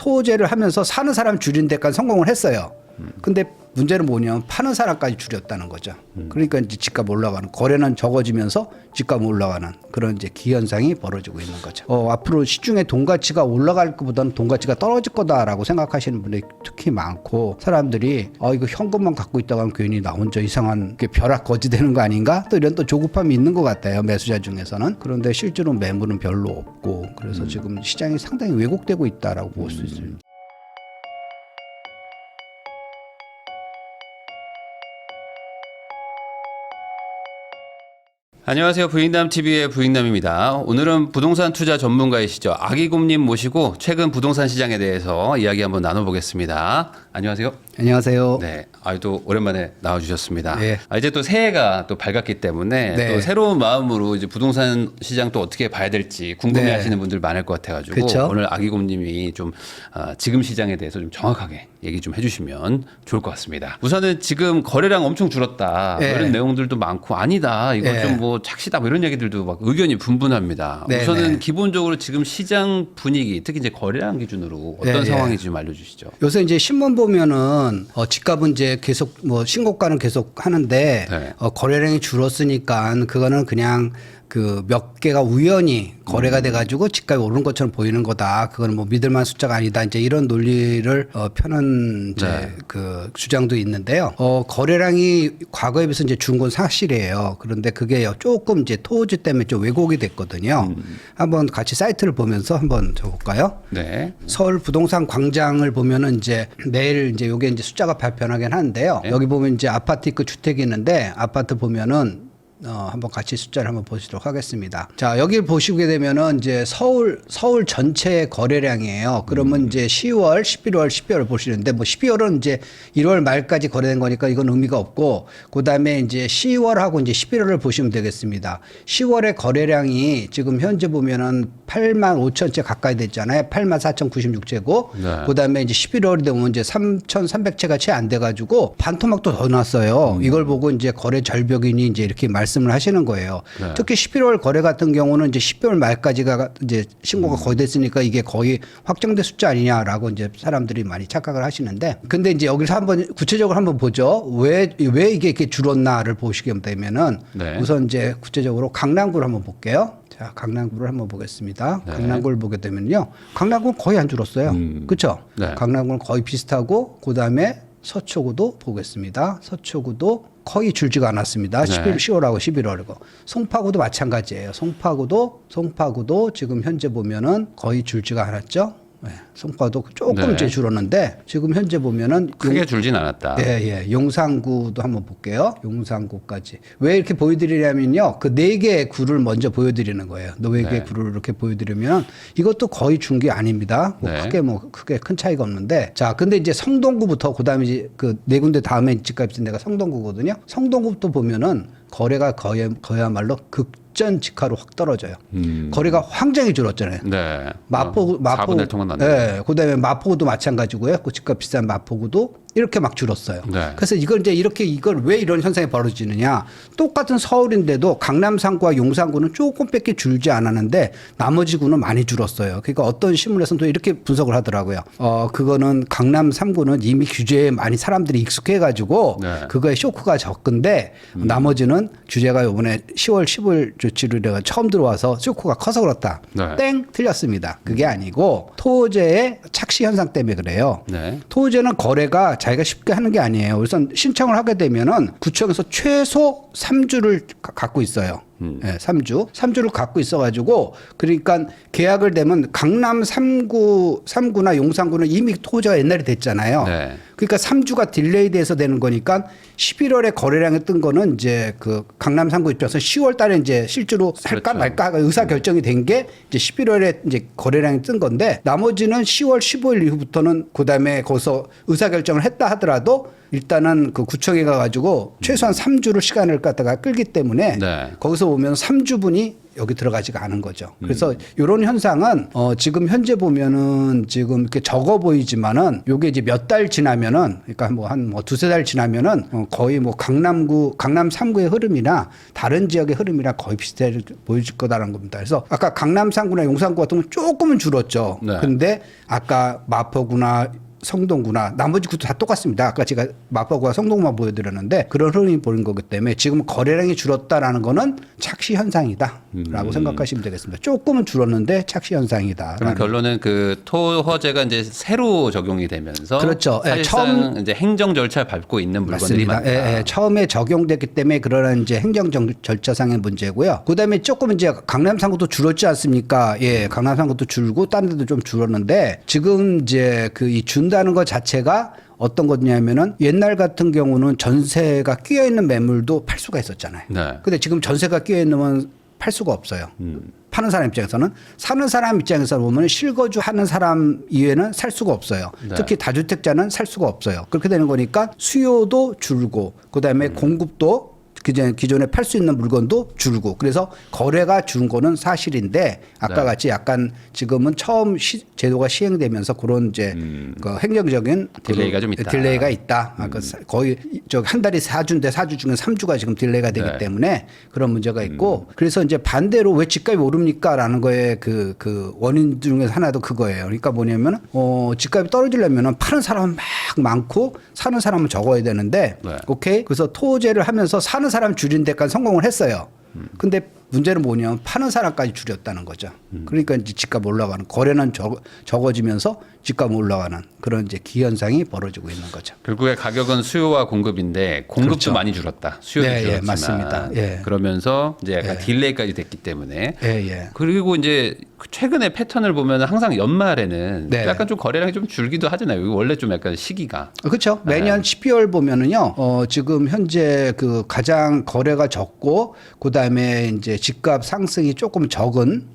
토제를 하면서 사는 사람 줄인 데까지 성공을 했어요. 근데 문제는 뭐냐면 파는 사람까지 줄였다는 거죠. 그러니까 이제 집값 올라가는, 거래는 적어지면서 집값 올라가는 그런 이제 기현상이 벌어지고 있는 거죠. 앞으로 시중에 돈 가치가 올라갈 것보다는 돈 가치가 떨어질 거다라고 생각하시는 분들이 특히 많고, 사람들이 이거 현금만 갖고 있다가 하면 괜히 나 혼자 이상한 벼락 거지 되는 거 아닌가? 또 이런 또 조급함이 있는 것 같아요, 매수자 중에서는. 그런데 실제로 매물은 별로 없고, 그래서 지금 시장이 상당히 왜곡되고 있다라고 볼 수 있습니다. 안녕하세요. 부익남TV의 부익남입니다. 오늘은 부동산 투자 전문가이시죠. 아기곰님 모시고 최근 부동산 시장에 대해서 이야기 한번 나눠보겠습니다. 안녕하세요. 안녕하세요. 네. 또 오랜만에 나와주셨습니다. 네. 이제 또 새해가 또 밝았기 때문에 네. 또 새로운 마음으로 이제 부동산 시장 또 어떻게 봐야 될지 궁금해 네. 하시는 분들 많을 것 같아가지고 그쵸? 오늘 아기곰님이 좀 지금 시장에 대해서 좀 정확하게 얘기 좀 해주시면 좋을 것 같습니다. 우선은 지금 거래량 엄청 줄었다. 네. 이런 내용들도 많고 아니다. 이거 네. 좀 뭐 착시다 뭐 이런 얘기들도 막 의견이 분분합니다. 네, 우선은 네. 기본적으로 지금 시장 분위기, 특히 이제 거래량 기준으로 어떤 네, 상황인지 좀 알려주시죠. 요새 이제 신문 보면은 집값은 이제 계속 뭐 신고가는 계속 하는데 네. 거래량이 줄었으니까 그거는 그냥 그 몇 개가 우연히 거래가 돼가지고 집값이 오른 것처럼 보이는 거다. 그거는 뭐 믿을만한 숫자가 아니다. 이제 이런 논리를 펴는 이제 네. 그 주장도 있는데요. 거래량이 과거에 비해서 이제 준 건 사실이에요. 그런데 그게 조금 이제 토지 때문에 좀 왜곡이 됐거든요. 한번 같이 사이트를 보면서 한번 줘볼까요? 네. 서울 부동산 광장을 보면은 이제 내일 이제 요게 이제 숫자가 변하긴 하는데요. 네. 여기 보면 이제 아파트 있고 주택이 있는데 아파트 보면은 한번 같이 숫자를 한번 보시도록 하겠습니다. 자, 여기 보시게 되면은 이제 서울 전체 거래량이에요. 그러면 이제 10월, 11월, 12월 보시는데 뭐 12월은 이제 1월 말까지 거래된 거니까 이건 의미가 없고, 그다음에 이제 10월하고 이제 11월을 보시면 되겠습니다. 10월의 거래량이 지금 현재 보면은 8만 5천 채 가까이 됐잖아요. 8만 4,096채고. 네. 그다음에 이제 11월이 되면 이제 3,300채가 채 안 돼 가지고 반토막도 더 났어요. 이걸 보고 이제 거래 절벽이니 이제 이렇게 말씀을 하시는 거예요. 네. 특히 11월 거래 같은 경우는 이제 12월 말까지가 이제 신고가 거의 됐으니까 이게 거의 확정된 숫자 아니냐라고 이제 사람들이 많이 착각을 하시는데, 근데 이제 여기서 한번 구체적으로 한번 보죠. 왜 이게 이렇게 줄었나를 보시게 되면은 네. 우선 이제 구체적으로 강남구를 한번 볼게요. 자, 강남구를 한번 보겠습니다. 네. 강남구를 보게 되면요. 강남구는 거의 안 줄었어요. 그렇죠? 네. 강남구는 거의 비슷하고, 그다음에 서초구도 보겠습니다. 서초구도 거의 줄지가 않았습니다. 네. 10월하고 11월이고. 송파구도 마찬가지예요. 송파구도 지금 현재 보면은 거의 줄지가 않았죠. 네. 송파도 조금 네. 이제 줄었는데 지금 현재 보면은 크게 줄진 않았다. 예. 용산구도 한번 볼게요. 용산구까지. 왜 이렇게 보여드리냐면요. 그 4개의 구를 먼저 보여드리는 거예요. 4개의 네. 구를 이렇게 보여드리면 이것도 거의 준 게 아닙니다. 네. 크게 큰 차이가 없는데. 자, 근데 이제 성동구부터 그다음에 이제 그 4군데 다음에 집값이 내가 성동구거든요. 성동구부터 보면은 거래가 거야말로 극전 직하로 확 떨어져요. 거래가 황장이 줄었잖아요. 네. 마포구 4분의 1 통은 났네. 네. 그다음에 마포구도 마찬가지고요. 그 집값 비싼 마포구도 이렇게 막 줄었어요. 네. 그래서 이걸 왜 이런 현상이 벌어지느냐? 똑같은 서울인데도 강남 3구와 용산구는 조금밖에 줄지 않았는데 나머지 구는 많이 줄었어요. 그러니까 어떤 신문에서는 또 이렇게 분석을 하더라고요. 그거는 강남 3구는 이미 규제에 많이 사람들이 익숙해가지고 네. 그거에 쇼크가 적은데 나머지는 규제가 이번에 10월 15일 조치로 내가 처음 들어와서 쇼크가 커서 그렇다. 네. 땡 틀렸습니다. 그게 아니고 토지의 착시 현상 때문에 그래요. 네. 토지는 거래가 자기가 쉽게 하는 게 아니에요. 우선 신청을 하게 되면은 구청에서 최소 3주를 갖고 있어요. 네, 3주를 갖고 있어가지고, 그러니까 계약을 되면 강남 3구나 용산구는 이미 토지가 옛날에 됐잖아요. 네. 그러니까 3주가 딜레이 돼서 되는 거니까 11월에 거래량이 뜬 거는 이제 그 강남 3구 입장에서 10월 달에 이제 실제로 할까 그렇죠. 말까 의사 결정이 된 게 이제 11월에 이제 거래량이 뜬 건데, 나머지는 10월 15일 이후부터는 그다음에 거기서 의사 결정을 했다 하더라도 일단은 그 구청에 가가지고 최소한 3주를 시간을 갖다가 끌기 때문에 네. 거기서 보면 3주분이 여기 들어가지가 않은 거죠. 그래서 이런 현상은 지금 현재 보면은 지금 이렇게 적어 보이지만은 요게 이제 몇 달 지나면은 그러니까 뭐 한 두세 달 지나면은 거의 뭐 강남 3구의 흐름이나 다른 지역의 흐름이랑 거의 비슷해 보여질 거다라는 겁니다. 그래서 아까 강남 3구나 용산구 같은 건 조금은 줄었죠. 네. 근데 아까 마포구나 성동구나 나머지 구도 다 똑같습니다. 아까 제가 마포구와 성동구만 보여드렸는데 그런 흐름이 보이는 거기 때문에 지금 거래량이 줄었다라는 거는 착시 현상이다라고 생각하시면 되겠습니다. 조금은 줄었는데 착시 현상이다. 그럼 결론은 그 토허제가 이제 새로 적용이 되면서 그렇죠. 예, 사실상 이제 행정 절차를 밟고 있는 물건들이 맞습니다. 많다. 예, 예. 처음에 적용됐기 때문에 그런 이제 행정 절차상의 문제고요. 그다음에 조금 이제 강남 3구도 줄었지 않습니까? 예, 강남 3구도 줄고 다른 데도 좀 줄었는데 지금 이제 그 이 준다는 것 자체가 어떤 거냐면은 옛날 같은 경우는 전세가 끼어 있는 매물도 팔 수가 있었잖아요. 네. 근데 지금 전세가 끼어 있는 팔 수가 없어요. 파는 사람 입장에서는 사는 사람 입장에서 보면 실거주 하는 사람 이외에는 살 수가 없어요. 네. 특히 다주택자는 살 수가 없어요. 그렇게 되는 거니까 수요도 줄고 그다음에 공급도 기존에 팔 수 있는 물건도 줄고 그래서 거래가 줄은 거는 사실인데 아까 네. 같이 약간 지금은 처음 제도가 시행되면서 그런 이제 그 행정적인 딜레이가 좀 있다. 딜레이가 있다. 아까 거의 한 달이 4주인데 4주 중에 3주가 지금 딜레이가 되기 네. 때문에 그런 문제가 있고 그래서 이제 반대로 왜 집값이 오릅니까라는 거에 그 원인 중에서 하나도 그거예요. 그러니까 뭐냐면 집값이 떨어지려면 파는 사람은 막 많고 사는 사람은 적어야 되는데 네. 오케이 그래서 토제를 하면서 사는 사람 줄인 데까지 성공을 했어요. 근데 문제는 뭐냐면 파는 사람까지 줄였다는 거죠. 그러니까 이제 집값 올라가는 거래는 적어지면서 집값 올라가는 그런 이제 기현상이 벌어지고 있는 거죠. 결국에 가격은 수요와 공급인데 공급도 그렇죠. 많이 줄었다. 수요도 네, 예, 줄었지만 맞습니다. 예. 그러면서 이제 약간 예. 딜레이까지 됐기 때문에 예, 예. 그리고 이제 최근에 패턴을 보면 항상 연말에는 네. 약간 좀 거래량이 좀 줄기도 하잖아요. 이거 원래 좀 약간 시기가 그렇죠. 매년 12월 보면은요, 지금 현재 그 가장 거래가 적고, 그 다음에 이제 집값 상승이 조금 적은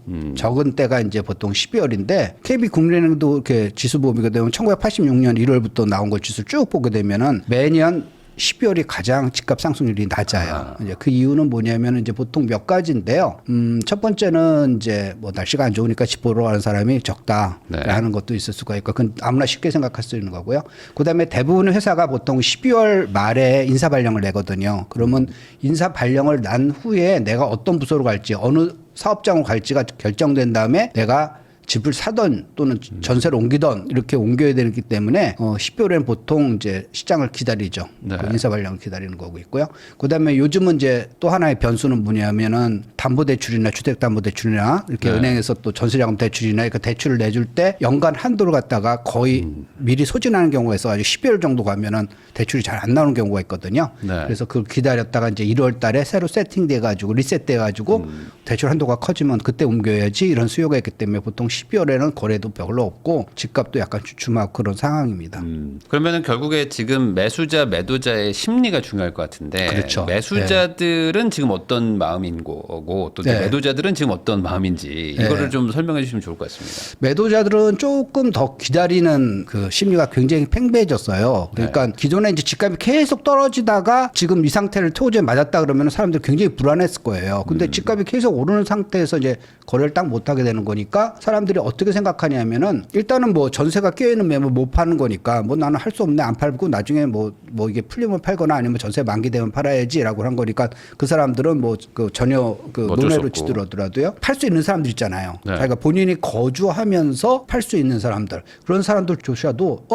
때가 이제 보통 12월인데, KB국민은행도 이렇게 지수 보게 되면 1986년 1월부터 나온 거 지수 쭉 보게 되면은 매년 12월이 가장 집값 상승률이 낮아요. 이제 그 이유는 뭐냐면 이제 보통 몇 가지인데요. 첫 번째는 이제 뭐 날씨가 안 좋으니까 집 보러 가는 사람이 적다 네. 하는 것도 있을 수가 있고, 그건 아무나 쉽게 생각할 수 있는 거고요. 그다음에 대부분의 회사가 보통 12월 말에 인사 발령을 내거든요. 그러면 인사 발령을 난 후에 내가 어떤 부서로 갈지 어느 사업장으로 갈지가 결정된 다음에 내가 집을 사던 또는 전세를 옮기던 이렇게 옮겨야 되기 때문에 12월에는 보통 이제 시장을 기다리죠. 네. 그 인사 발령을 기다리는 거고 있고요. 그다음에 요즘은 이제 또 하나의 변수는 뭐냐면은 담보대출이나 주택담보대출이나 이렇게 네. 은행에서 또 전세자금 대출이나 그 대출을 내줄 때 연간 한도를 갖다가 거의 미리 소진하는 경우가 있어가지고 12월 정도 가면은 대출이 잘 안 나오는 경우가 있거든요. 네. 그래서 그걸 기다렸다가 이제 1월 달에 새로 세팅돼가지고 리셋돼가지고 대출 한도가 커지면 그때 옮겨야지 이런 수요가 있기 때문에 보통 12월에는 거래도 별로 없고 집값도 약간 주춤하고 그런 상황입니다. 그러면은 결국에 지금 매수자 매도자의 심리가 중요할 것 같은데 그렇죠. 매수자들은 지금 어떤 마음인 거고 또 네. 매도자들은 지금 어떤 마음인지 이거를 좀 설명해 주시면 좋을 것 같습니다. 매도자들은 조금 더 기다리는 그 심리가 굉장히 팽배해졌어요. 그러니까 기존에 이제 집값이 계속 떨어지다가 지금 이 상태를 토지에 맞았다 그러면 사람들이 굉장히 불안했을 거예요. 근데 집값이 계속 오르는 상태에서 이제 거래를 딱 못하게 되는 거니까 사람들이 어떻게 생각하냐면은 일단은 뭐 전세가 끼어있는 매물 못 파는 거니까 뭐 나는 할 수 없네 안 팔고 나중에 뭐 이게 풀리면 팔거나 아니면 전세 만기되면 팔아야지라고 한 거니까 그 사람들은 뭐 그 전혀 그 어쩔 수 논외로 없고. 치더라도요 팔 수 있는 사람들 있잖아요. 네. 그러니까 본인이 거주하면서 팔 수 있는 사람들 그런 사람들 조차도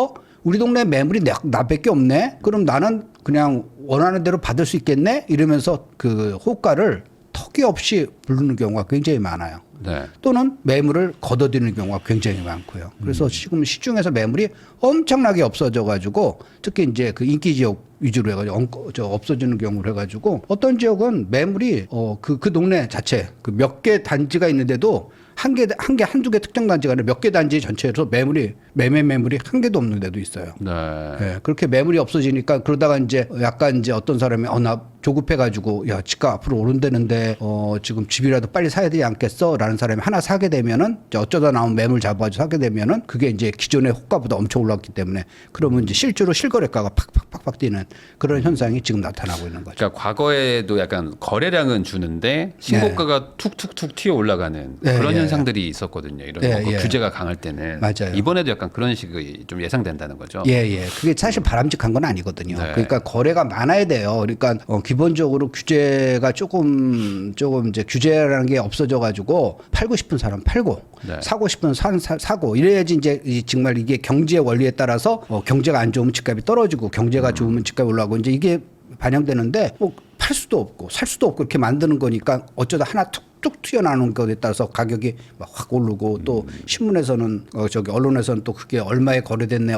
우리 동네 매물이 나밖에 없네. 그럼 나는 그냥 원하는 대로 받을 수 있겠네. 이러면서 그 호가를 턱이 없이 부르는 경우가 굉장히 많아요. 네. 또는 매물을 걷어들이는 경우가 굉장히 많고요. 그래서 지금 시중에서 매물이 엄청나게 없어져 가지고 특히 이제 그 인기 지역 위주로 해가지고 없어지는 경우를 해가지고 어떤 지역은 매물이 그 동네 자체 그 몇 개 단지가 있는데도 한두 개 특정 단지가 아니라 몇 개 단지 전체에서 매물이 한 개도 없는 데도 있어요. 네. 예, 그렇게 매물이 없어지니까 그러다가 이제 약간 이제 어떤 사람이 나 조급해가지고 야 집값 앞으로 오른다는데 지금 집이라도 빨리 사야 되지 않겠어라는 사람이 하나 사게 되면은 이제 어쩌다 나온 매물 잡아가지고 사게 되면은 그게 이제 기존의 호가보다 엄청 올랐기 때문에 그러면 이제 실제로 실거래가가 팍팍팍팍 뛰는 그런 현상이 지금 나타나고 있는 거죠. 그러니까 과거에도 약간 거래량은 주는데 신고가가 툭툭툭 튀어 올라가는 네, 그런 예. 현상들이 있었거든요. 이런 예, 거 예. 규제가 강할 때는 맞아요. 이번에도 약간 그런 식이 좀 예상된다는 거죠. 예. 그게 사실 바람직한 건 아니거든요. 네. 그러니까 거래가 많아야 돼요. 그러니까 기본적으로 규제가 조금 이제 규제라는 게 없어져 가지고 팔고 싶은 사람 팔고 네. 사고 싶은 사람 사고 이래야지 이제 정말 이게 경제 원리에 따라서 경제가 안 좋으면 집값이 떨어지고 경제가 좋으면 집값이 올라가고 이제 이게 반영되는데 팔 수도 없고 살 수도 없고 이렇게 만드는 거니까 어쩌다 하나 툭툭 튀어나오는 것에 따라서 가격이 막 확 오르고 또 신문에서는 언론에서는 또 그게 얼마에 거래됐네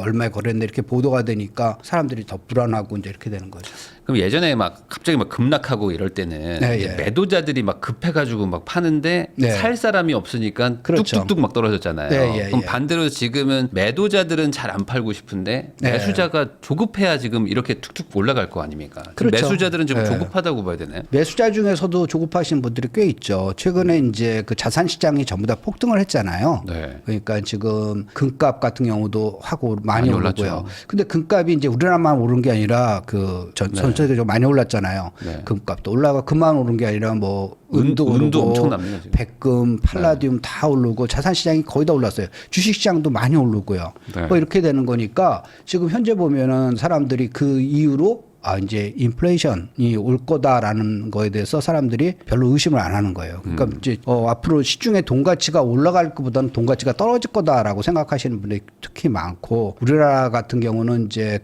이렇게 보도가 되니까 사람들이 더 불안하고 이제 이렇게 되는 거죠. 그럼 예전에 막 갑자기 막 급락하고 이럴 때는 네, 이제 예. 매도자들이 막 급해가지고 막 파는데 네. 살 사람이 없으니까 그렇죠. 뚝뚝뚝 막 떨어졌잖아요. 네, 예, 그럼 예. 반대로 지금은 매도자들은 잘 안 팔고 싶은데 네. 매수자가 조급해야 지금 이렇게 툭툭 올라갈 거 아닙니까? 지금 그렇죠. 매수자들은 좀 네. 조급하다고 봐야 되나요? 매수자 중에서도 조급하신 분들이 꽤 있죠. 최근에 이제 그 자산 시장이 전부 다 폭등을 했잖아요. 네. 그러니까 지금 금값 같은 경우도 많이 많이 오르고요. 올랐죠. 근데 금값이 이제 우리나라만 오른 게 아니라 그 전체적으로 많이 올랐잖아요. 네. 금값도 올라가 그만 오른 게 아니라 뭐 은도 은도 오르고 엄청납니다, 지금. 백금, 팔라디움 다 오르고 자산 시장이 거의 다 올랐어요. 주식 시장도 많이 오르고요. 네. 뭐 이렇게 되는 거니까 지금 현재 보면은 사람들이 그 이후로 이제 인플레이션이 올 거다라는 거에 대해서 사람들이 별로 의심을 안 하는 거예요. 그러니까 이제 앞으로 시중의 돈 가치가 올라갈 것보다는 돈 가치가 떨어질 거다라고 생각하시는 분들이 특히 많고 우리나라 같은 경우는 이제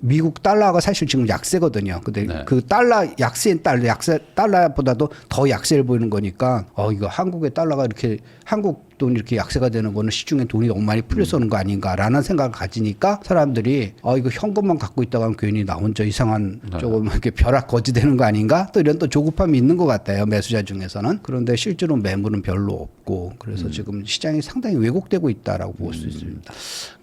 미국 달러가 사실 지금 약세거든요. 근데 네. 그 달러 약세인 달러보다도 더 약세를 보이는 거니까 이거 한국의 달러가 이렇게 한국 돈 이렇게 약세가 되는 거는 시중에 돈이 너무 많이 풀려서 오는 거 아닌가라는 생각을 가지니까 사람들이 이거 현금만 갖고 있다가 하면 괜히 나 혼자 이상한 조금 이렇게 벼락 거지 되는 거 아닌가 또 이런 또 조급함이 있는 것 같아요. 매수자 중에서는. 그런데 실제로 매물은 별로 없고 그래서 지금 시장이 상당히 왜곡되고 있다라고 볼 수 있습니다.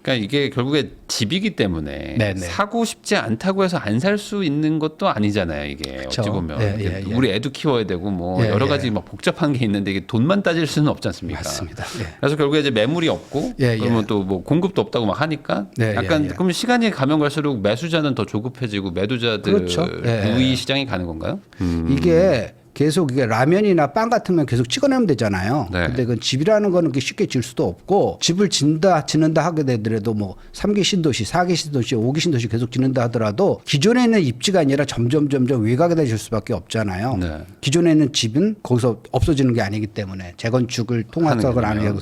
그러니까 이게 결국에 집이기 때문에 네네. 사고 싶지 않다고 해서 안 살 수 있는 것도 아니잖아요. 이게 그쵸. 어찌 보면 예. 우리 애도 키워야 되고 뭐 예, 여러 예. 가지 막 복잡한 게 있는데 이게 돈만 따질 수는 없지 않습니까? 맞습니다. 예. 그래서 결국에 이제 매물이 없고 예, 그러면 예. 또 뭐 공급도 없다고 막 하니까 예, 약간 예. 그럼 시간이 가면 갈수록 매수자는 더 조급해지고 매도자들 그렇죠. 예. 우위 시장이 가는 건가요? 이게 계속 이게 라면이나 빵 같은 건 계속 찍어내면 되잖아요. 네. 근데 그 집이라는 거는 그렇게 쉽게 질 수도 없고 집을 짓는다 하게 되더라도 뭐 3기 신도시, 4기 신도시, 5기 신도시 계속 짓는다 하더라도 기존에 있는 입지가 아니라 점점 외곽에 되실 수밖에 없잖아요. 네. 기존에 있는 집은 거기서 없어지는 게 아니기 때문에 재건축을 통합석을 하는군요.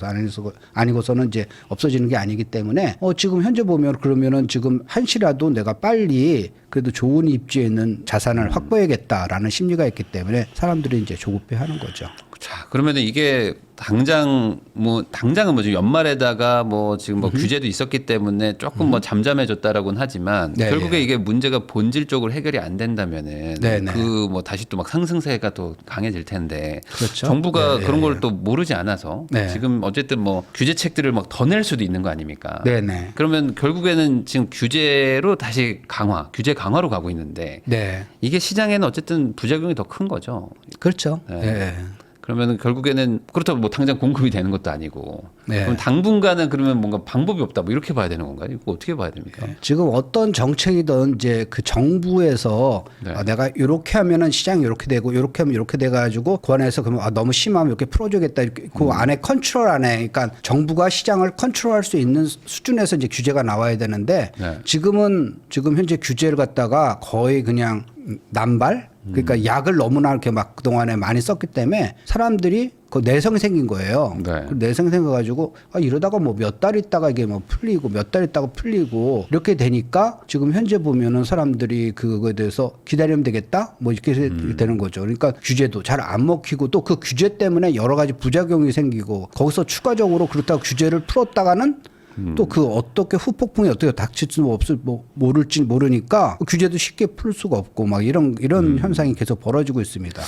아니고서는 이제 없어지는 게 아니기 때문에 지금 현재 보면 그러면은 지금 한시라도 내가 빨리 그래도 좋은 입지에 있는 자산을 확보해야겠다라는 심리가 있기 때문에 사람들이 이제 조급해하는 거죠. 자, 그러면은 이게 당장은 뭐 지금 연말에다가 뭐 지금 뭐 규제도 있었기 때문에 조금 뭐 잠잠해졌다라고는 하지만 네, 결국에 예. 이게 문제가 본질적으로 해결이 안 된다면은 네, 네. 그 뭐 다시 또 막 상승세가 또 강해질 텐데 그렇죠. 정부가 네, 그런 네, 걸 또 모르지 않아서 네. 지금 어쨌든 뭐 규제책들을 막 더 낼 수도 있는 거 아닙니까? 네네. 그러면 결국에는 지금 규제로 다시 규제 강화로 가고 있는데 네. 이게 시장에는 어쨌든 부작용이 더 큰 거죠. 그렇죠. 네. 네. 그러면 결국에는 그렇다고 뭐 당장 공급이 되는 것도 아니고 네. 그럼 당분간은 그러면 뭔가 방법이 없다 뭐 이렇게 봐야 되는 건가요? 이거 어떻게 봐야 됩니까? 지금 어떤 정책이든 이제 그 정부에서 네. 내가 이렇게 하면은 시장이 이렇게 되고 이렇게 하면 이렇게 돼 가지고 그 안에서 그러면 너무 심하면 이렇게 풀어주겠다 그 안에 컨트롤 안에 그러니까 정부가 시장을 컨트롤할 수 있는 수준에서 이제 규제가 나와야 되는데 네. 지금 현재 규제를 갖다가 거의 그냥 남발 그러니까 약을 너무나 이렇게 막 그동안에 많이 썼기 때문에 사람들이 그 내성이 생긴 거예요. 네. 그 내성이 생겨가지고 이러다가 뭐 몇 달 있다가 이게 뭐 풀리고 몇 달 있다가 풀리고 이렇게 되니까 지금 현재 보면은 사람들이 그거에 대해서 기다리면 되겠다 뭐 이렇게 되는 거죠. 그러니까 규제도 잘 안 먹히고 또 그 규제 때문에 여러 가지 부작용이 생기고 거기서 추가적으로 그렇다고 규제를 풀었다가는 또 그 어떻게 후폭풍이 어떻게 닥칠지 모를지 모르니까 규제도 쉽게 풀 수가 없고 막 이런 현상이 계속 벌어지고 있습니다.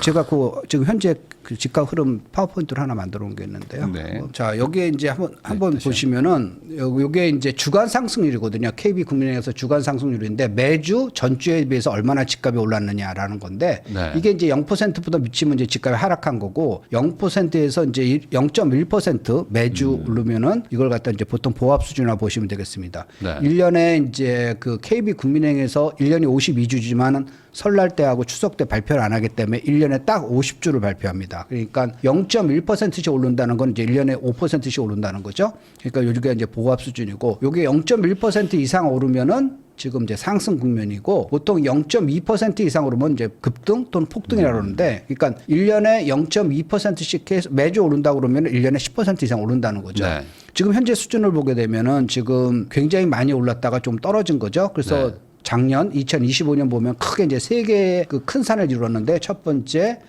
제가 지금 현재 그 집값 흐름 파워포인트를 하나 만들어 온 게 있는데요. 네. 자 여기에 이제 한번 보시면은 요게 이제 주간 상승률이거든요. KB국민은행에서 주간 상승률인데 매주 전주에 비해서 얼마나 집값이 올랐느냐라는 건데 네. 이게 이제 0%보다 미치면 이제 집값이 하락한 거고 0%에서 이제 0.1% 매주 오르면은 이걸 갖다 이제 보통 보합 수준이라 보시면 되겠습니다. 네. 1년에 이제 그 KB국민은행에서 1년이 52주지만은 설날 때하고 추석 때 발표를 안 하기 때문에 1년에 딱 50주를 발표합니다. 그러니까 0.1%씩 오른다는 건 이제 1년에 5%씩 오른다는 거죠. 그러니까 요게 이제 보합 수준이고 요게 0.1% 이상 오르면은 지금 이제 상승 국면이고 보통 0.2% 이상 오르면 이제 급등 또는 폭등이라고 그러는데 그러니까 1년에 0.2%씩 해서 매주 오른다고 그러면 1년에 10% 이상 오른다는 거죠. 네. 지금 현재 수준을 보게 되면은 지금 굉장히 많이 올랐다가 좀 떨어진 거죠. 그래서 네. 작년 2025년 보면 크게 이제 세 개의 그 큰 산을 이뤘는데 첫 번째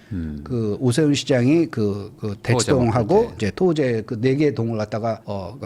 그 오세훈 시장이 그 대치동하고 이제 토제 그 네 개의 동을 갖다가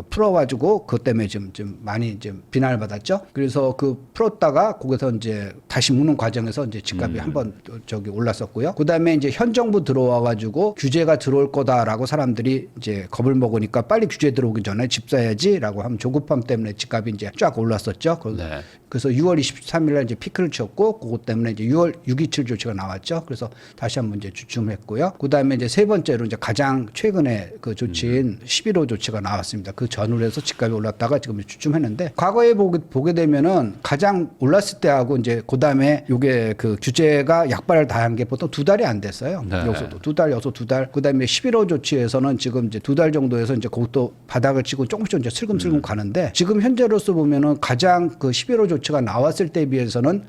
풀어가지고 그것 때문에 좀 많이 좀 비난을 받았죠. 그래서 그 풀었다가 거기서 이제 다시 묻는 과정에서 이제 집값이 한번 저기 올랐었고요. 그 다음에 이제 현 정부 들어와가지고 규제가 들어올 거다라고 사람들이 이제 겁을 먹으니까 빨리 규제 들어오기 전에 집 사야지라고 하면 조급함 때문에 집값이 이제 쫙 올랐었죠. 네. 그래서 6월 23일 날 이제 피크를 쳤고 그것 때문에 이제 6월 627 조치가 나왔죠. 그래서 다시 한번 이제 주춤했고요. 그다음에 이제 세 번째로 이제 가장 최근에 그 조치인 11호 조치가 나왔습니다. 그 전후로 해서 집값이 올랐다가 지금 주춤했는데 과거에 보게 되면은 가장 올랐을 때하고 이제 그다음에 요게 그 규제가 약발을 다 한 게 보통 두 달이 안 됐어요. 네. 여기서도 두 달, 여기서 두 달. 그다음에 11호 조치에서는 지금 이제 두 달 정도에서 이제 그것도 바닥을 치고 조금씩 이제 슬금슬금 가는데 지금 현재로서 보면은 가장 그 11호 조치가 나왔을 때에 비해서는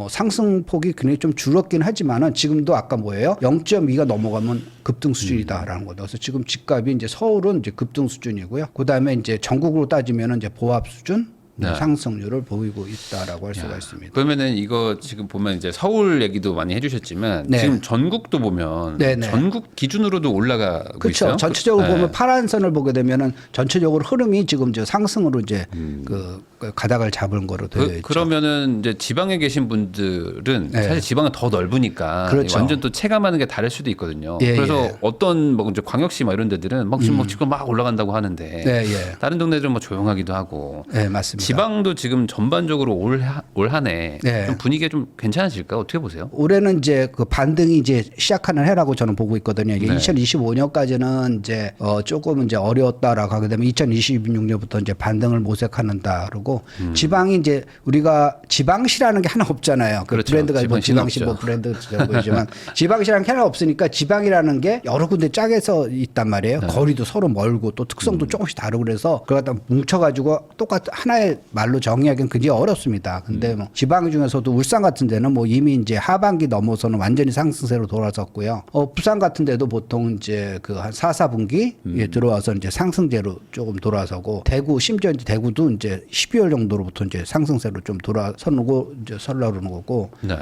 상승폭이 굉장히 좀 줄었긴 하지만은 지금도 아까 뭐예요? 0.2가 넘어가면 급등 수준이다라는 거죠. 그래서 지금 집값이 이제 서울은 이제 급등 수준이고요. 그다음에 이제 전국으로 따지면은 이제 보합 수준 네. 상승률을 보이고 있다라고 할 수가 있습니다. 그러면은 이거 지금 보면 이제 서울 얘기도 많이 해주셨지만 네. 지금 전국도 보면 네네. 전국 기준으로도 올라가고 그렇죠. 있어요. 전체적으로 네. 보면 파란 선을 보게 되면은 전체적으로 흐름이 지금 이제 상승으로 이제 그 가닥을 잡은 거로 되어 있죠. 그러면은 이제 지방에 계신 분들은 네. 사실 지방은 더 넓으니까 그렇죠. 완전 또 체감하는 게 다를 수도 있거든요. 예, 그래서 예. 어떤 뭐 이제 광역시 막 이런 데들은 막 지금 막 올라간다고 하는데 네, 예. 다른 동네들은 뭐 조용하기도 하고. 네, 맞습니다. 지방도 지금 전반적으로 올 한 해 네. 좀 분위기가 좀 괜찮아질까 어떻게 보세요? 올해는 이제 그 반등이 이제 시작하는 해라고 저는 보고 있거든요. 이게 네. 2025년까지는 이제 조금 이제 어려웠다라고 하게 되면 2026년부터 이제 반등을 모색하는다 그러고 지방이 이제 우리가 지방시라는 게 하나 없잖아요. 그 그렇죠. 브랜드가 뭐 지방시는 지방시 뭐 없죠. 브랜드 보이지만 지방시라는 게 하나 없으니까 지방이라는 게 여러 군데 짝에서 있단 말이에요. 네. 거리도 서로 멀고 또 특성도 조금씩 다르고 그래서 그걸 갖다 뭉쳐가지고 똑같은 하나의 말로 정의하기는 굉장히 어렵습니다. 근데 뭐 지방 중에서도 울산 같은 데는 뭐 이미 이제 하반기 넘어서는 완전히 상승세로 돌아섰고요. 부산 같은 데도 보통 이제 그 한 4, 4분기에 들어와서 이제 상승세로 조금 돌아서고 대구 심지어 이제 대구도 이제 12월 정도로부터 이제 상승세로 좀 돌아서고 이제 설날오는 거고 네.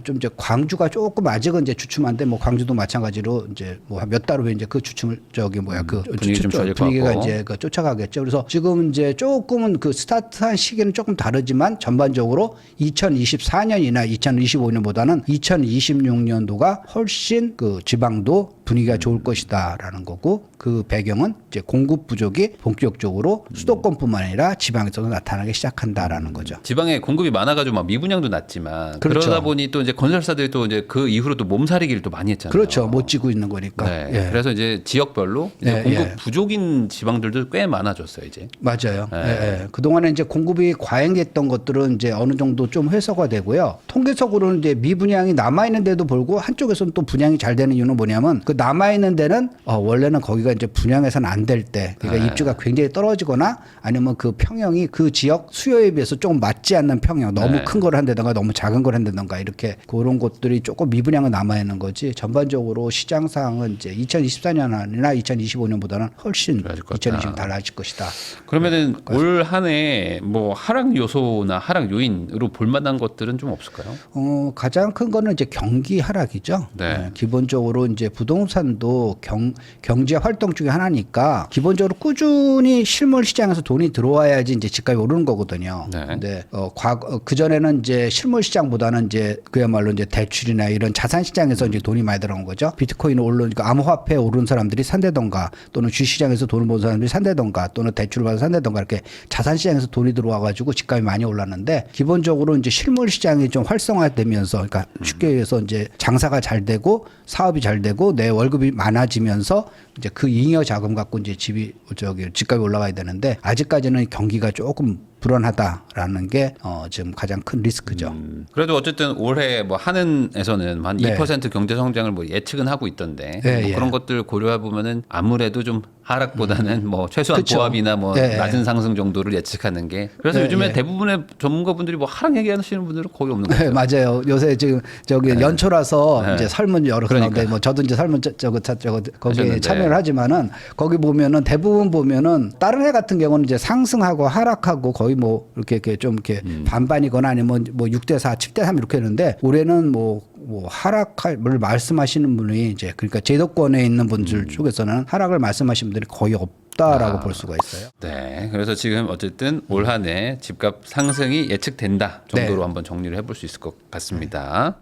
좀 이제 광주가 조금 아직은 이제 주춤한데 뭐 광주도 마찬가지로 이제 뭐 몇 달 후에 이제 그 주춤을 저기 뭐야 그 분위기 좀 좋아질 것 분위기가 같고. 이제 그 쫓아가겠죠. 그래서 지금 이제 조금은 그 스타트한 시기는 조금 다르지만 전반적으로 2024년이나 2025년보다는 2026년도가 훨씬 그 지방도 분위기가 좋을 것이다라는 거고 그 배경은 이제 공급 부족이 본격적으로 수도권뿐만 아니라 지방에서도 나타나기 시작한다라는 거죠. 지방에 공급이 많아가지고 막 미분양도 낮지만 그렇죠. 그러다 보니 또 이제 건설사들이 또 이제 그 이후로 또 몸살이기를 또 많이 했잖아요. 그렇죠. 못 지고 있는 거니까. 네. 예. 그래서 이제 지역별로 이제 예, 공급 예. 부족인 지방들도 꽤 많아졌어요 이제. 맞아요. 네. 예, 예. 그동안에 이제 공급이 과잉됐던 것들은 이제 어느 정도 좀 해소가 되고요. 통계적으로는 이제 미분양이 남아있는데도 불구하고 한쪽에서는 또 분양이 잘 되는 이유는 뭐냐면 그 남아있는 데는 원래는 거기가 이제 분양해서는 안 될 때 그러니까 네. 입주가 굉장히 떨어지거나 아니면 그 평형이 그 지역 수요에 비해서 조금 맞지 않는 평형 너무 네. 큰 걸 한다든가 너무 작은 걸 한다든가 이렇게 그런 것들이 조금 미분양은 남아있는 거지 전반적으로 시장 상황은 이제 2024년이나 2025년보다는 훨씬 좋아질 것 같다. 2020년 달라질 것이다. 그러면은 올 한 해 뭐 하락 요소나 하락 요인으로 볼만한 것들은 좀 없을까요? 가장 큰 거는 이제 경기 하락이죠. 네. 기본적으로 이제 부동산도 경제 활동 중에 하나니까 기본적으로 꾸준히 실물 시장에서 돈이 들어와야지 이제 집값이 오르는 거거든요. 네. 근데 그 전에는 이제 실물 시장보다는 이제 그야말로 이제 대출이나 이런 자산 시장에서 이제 돈이 많이 들어온 거죠. 비트코인 오르니까 암호화폐 오른 사람들이 산대던가 또는 주식시장에서 돈을 번 사람들이 산대던가 또는 대출을 받아 산대던가 이렇게 자산 시장에서 돈이 들어와가지고 집값이 많이 올랐는데 기본적으로 이제 실물 시장이 좀 활성화되면서 그러니까 쉽게 얘기해서 이제 장사가 잘 되고 사업이 잘 되고 내 월급이 많아지면서 이제 그 잉여 자금 갖고 이제 집값이 올라가야 되는데 아직까지는 경기가 조금 불안하다라는 게 지금 가장 큰 리스크죠. 그래도 어쨌든 올해 뭐 한은에서는 한 네. 2% 경제 성장을 뭐 예측은 하고 있던데 네, 뭐 예. 그런 것들 고려해 보면은 아무래도 좀 하락보다는 뭐 최소한 그쵸. 보합이나 뭐 네. 낮은 상승 정도를 예측하는 게 그래서 네, 요즘에 예. 대부분의 전문가분들이 뭐 하락 얘기하시는 분들은 거의 없는 것 네, 같아요. 맞아요. 요새 지금 저기 연초라서 네. 이제 설문 여러 그러니까. 나오는데 뭐 저도 이제 설문 거기에 하셨는데. 참여를 하지만은 거기 보면은 대부분 보면은 다른 해 같은 경우는 이제 상승하고 하락하고 거의 뭐 이렇게 좀 이렇게 반반이거나 아니면 뭐 6대4, 7대3 이렇게 했는데 올해는 뭐 하락을 말씀하시는 분이 이제 그러니까 제도권에 있는 분들 쪽에서는 하락을 말씀하시는 분들이 거의 없다라고 볼 수가 있어요. 네, 그래서 지금 어쨌든 올 한해 집값 상승이 예측된다 정도로 네. 한번 정리를 해볼 수 있을 것 같습니다.